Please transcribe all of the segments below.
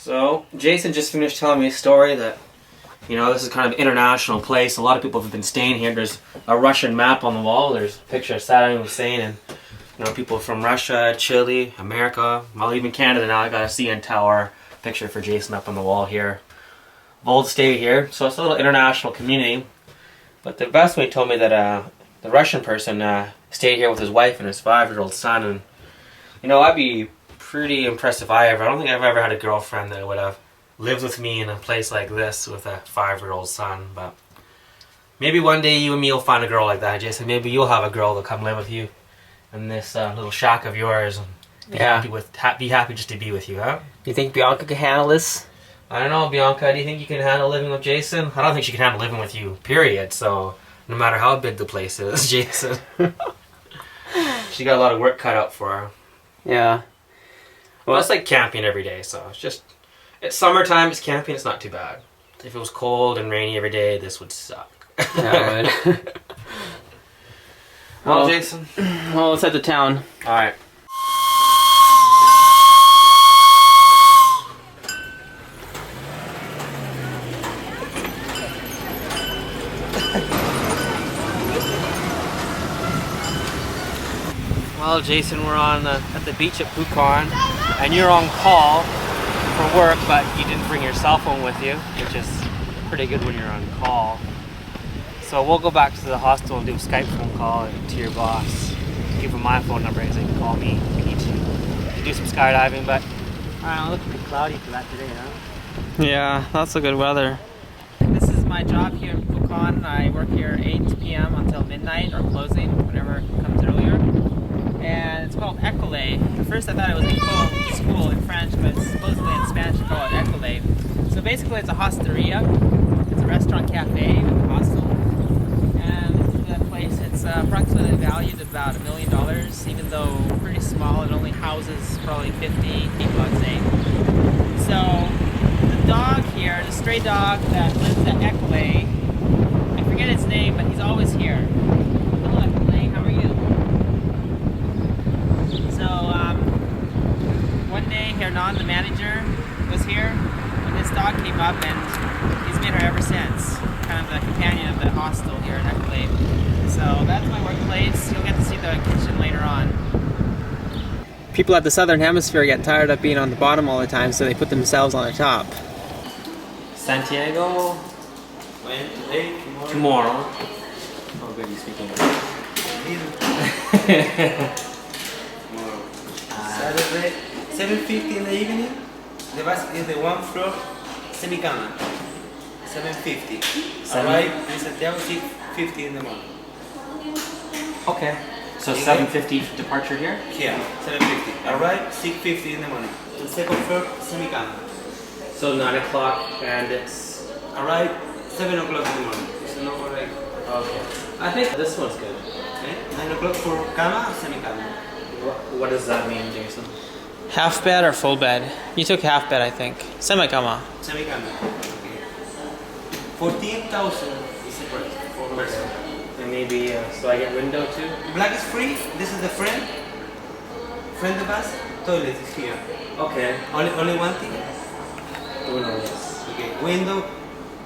So, Jason just finished telling me a story that, you know, this is kind of an international place. A lot of people have been staying here. There's a Russian map on the wall. There's a picture of Saddam Hussein and, you know, people from Russia, Chile, America, well, even Canada now. I got a CN Tower picture for Jason up on the wall here. Old stay here. So it's a little international community. But the best way told me that the Russian person stayed here with his wife and his 5-year-old son. And, you know, I'd be pretty impressed if I don't think I've ever had a girlfriend that would have lived with me in a place like this with a 5-year-old son. But maybe one day you and me will find a girl like that, Jason. Maybe you'll have a girl to come live with you in this little shack of yours and be happy just to be with you, huh? Do you think Bianca can handle this? I don't know, Bianca. Do you think you can handle living with Jason? I don't think she can handle living with you, period. So no matter how big the place is, Jason, she got a lot of work cut out for her. Yeah. Well, it's like camping every day, so it's summertime, it's camping, it's not too bad. If it was cold and rainy every day, this would suck. Yeah, it would. Well, Jason. Well, let's head to town. Alright. Well, Jason, we're at the beach at Pucon, and you're on call for work, but you didn't bring your cell phone with you, which is pretty good when you're on call. So we'll go back to the hostel and do a Skype phone call to your boss. Give him my phone number so he can call me if we need to do some skydiving, but I don't know, looks pretty cloudy for that today, huh? Yeah, that's a good weather. This is my job here in Pucon. I work here 8 p.m. until midnight or closing, whenever it comes earlier. And it's called École. At first I thought it was École school in French, but supposedly in Spanish they call it École. So basically it's a hosteria. It's a restaurant cafe with a hostel. And this is that place. It's approximately valued at about $1 million, even though pretty small. It only houses probably 50 people, I'd say. So the dog here, the stray dog that lives at École, I forget his name, but he's always here. Hello École, how are you? So one day Hernan, the manager, was here when this dog came up, and he's been here ever since. Kind of the companion of the hostel here at École. So that's my workplace. You'll get to see the kitchen later on. People at the southern hemisphere get tired of being on the bottom all the time, so they put themselves on the top. Santiago, when? Today? Tomorrow. Oh, good, you speak English. Saturday, 7:50 in the evening. The bus is the one floor semi-cama. 7:50. Arrive in Santiago 6:50 in the morning. Okay. So 7:50 departure here? Here, 7:50. Arrive 6:50 in the morning. The second floor semi-cama. So 9 o'clock, and it's... Arrive 7 o'clock in the morning. It's not like... Okay. I think this one's good. Okay? 9 o'clock for cama, semi-cama. What does that mean, Jason? Half bed or full bed? You took half bed, I think. Semi-cama. Semi-cama. Okay. 14,000 is the price for person. And maybe, so I get window too? Black is free. This is the friend. Friend the bus. Toilet is here. Okay. Only one thing. Window, yes. Okay. Window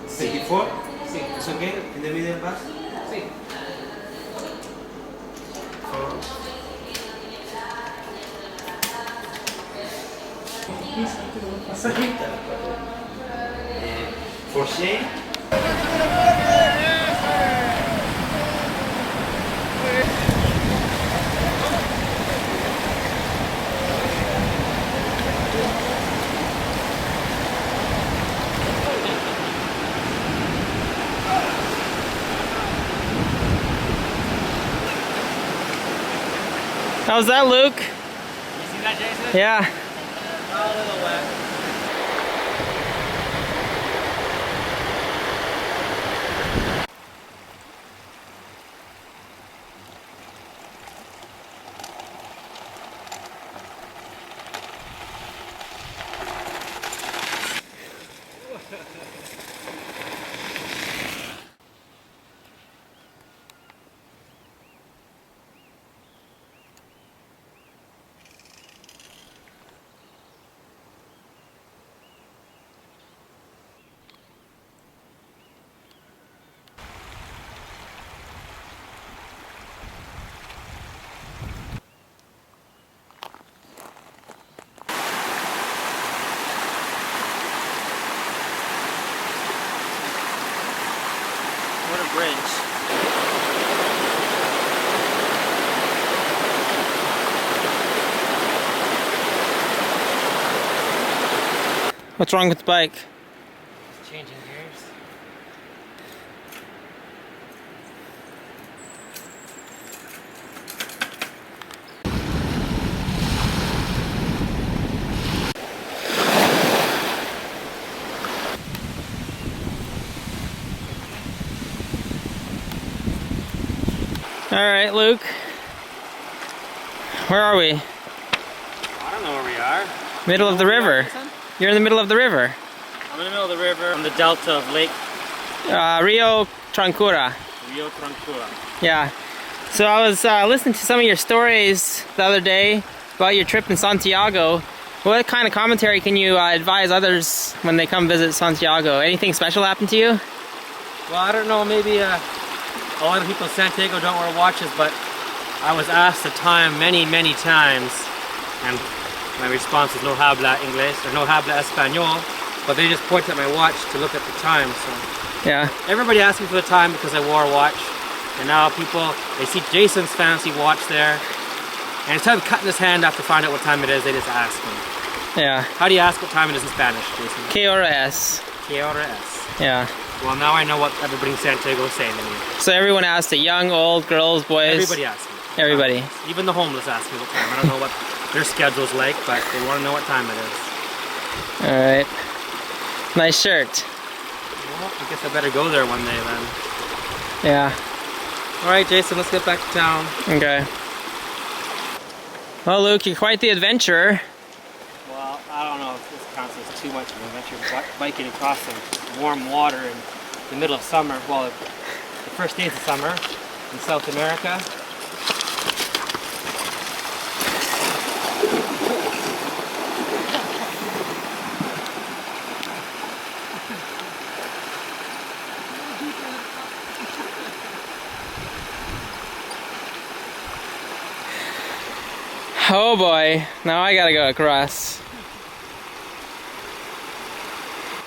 Sí. 54. Sí. It's okay. In the middle bus. Sí. For shade. How's that, Luke? You see that, Jason? Yeah. A little wet. What's wrong with the bike? Changing gears. Alright, Luke. Where are we? I don't know where we are. Middle of the river. You're in the middle of the river. I'm in the middle of the river on the delta of Lake Rio Trancura. Rio Trancura. Yeah. So I was listening to some of your stories the other day about your trip in Santiago. What kind of commentary can you advise others when they come visit Santiago? Anything special happen to you? Well, I don't know, maybe a lot of people in Santiago don't wear watches, but I was asked the time many times, and my response is no habla inglés or no habla español, but they just point at my watch to look at the time. So Yeah. everybody asked me for the time because I wore a watch, and now people, they see Jason's fancy watch there, and instead of cutting his hand up to find out what time it is, they just ask me. Yeah. How do you ask what time it is in Spanish, Jason? ¿Qué hora es? ¿Qué hora es? Yeah. Well, now I know what everybody in Santiago is saying to me. So everyone asked it, young, old, girls, boys? Everybody asks me. Everybody. Even the homeless ask me what time. I don't know what their schedule's like, but they want to know what time it is. Alright. Nice shirt. Well, I guess I better go there one day then. Yeah. Alright, Jason, let's get back to town. Okay. Well, Luke, you're quite the adventurer. Well, I don't know if this counts as too much of an adventure, biking across some warm water in the middle of summer. Well, the first days of summer in South America. Oh boy, now I gotta go across.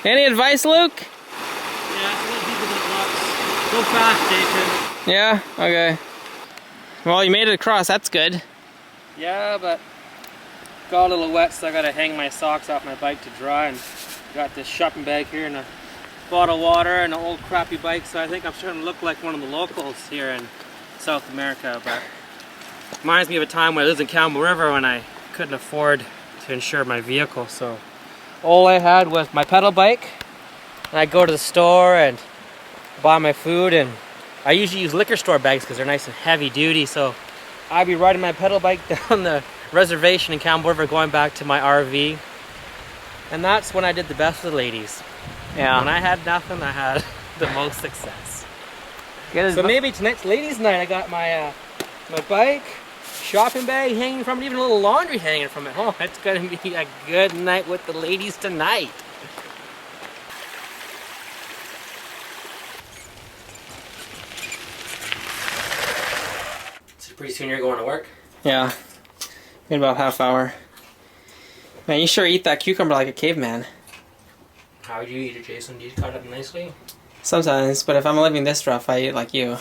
Any advice, Luke? Yeah, it's a little deeper than it looks. Go fast, Jason. Yeah? Okay. Well, you made it across, that's good. Yeah, but got a little wet, so I gotta hang my socks off my bike to dry, and got this shopping bag here and a bottle of water and an old crappy bike, so I think I'm starting to look like one of the locals here in South America, but reminds me of a time when I lived in Campbell River when I couldn't afford to insure my vehicle, so all I had was my pedal bike, and I'd go to the store and buy my food, and I usually use liquor store bags because they're nice and heavy duty, so I'd be riding my pedal bike down the reservation in Campbell River going back to my RV, and that's when I did the best with the ladies. Yeah. When I had nothing, I had the most success. Good So maybe tonight's ladies' night. I got my my bike, shopping bag hanging from it, even a little laundry hanging from it. Oh, it's gonna be a good night with the ladies tonight. So pretty soon you're going to work? Yeah. In about half hour. Man, you sure eat that cucumber like a caveman. How do you eat it, Jason? Do you cut it nicely? Sometimes, but if I'm living this rough, I eat like you.